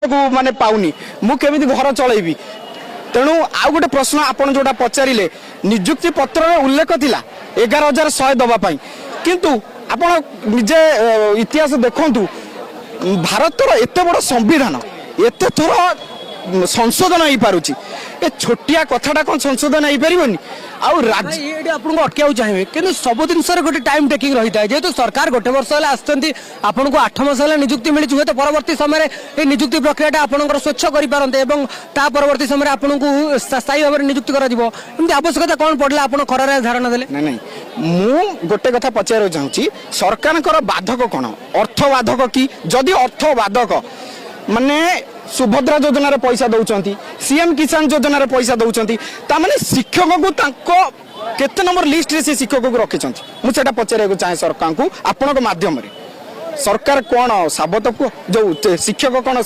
माने पाउनी मु केमिति घर चलैबी तेणु आउ गोटे प्रश्न आपण जोटा पचारिले नियुक्ति पत्र उल्लेख थिला 11,100 दबा पाई किंतु आपण निजे इतिहास देखंतु भारतर एते बड़ संविधान एते थोर संशोधन हो पारुची ए छोटिया कथाटा कौन संशोधन हो पारिबनी आउ राज्य ये आपको अटकाऊ चाहिए कि सब जिन गोटे टाइम टेकिंग रही है जेहेतु सरकार गोटे वर्ष आपन को 8 मास नियुक्ति मिली हुए तो परवर्ती समय ये नियुक्ति प्रक्रिया आपंकर स्वच्छ करें परवर्ती समय आपन को स्थायी भाव में नियुक्ति कर आवश्यकता कौन पड़ा आप खरार धारणा देले नहीं मु गोटे कथा पचार चाहूँगी सरकार बाधक कौन अर्थ बाधक कि जदि अर्थ बाधक माने सुभद्रा योजना रे पैसा दौरान सीएम किसान योजना रे पैसा दौरान तामाने शिक्षक को तांको केते नंबर लिस्ट रे से शिक्षक को रखिछंती मुझे पचारे चाहे सरकार को आपण माध्यम रे सरकार कौन साबत को जो शिक्षक कौन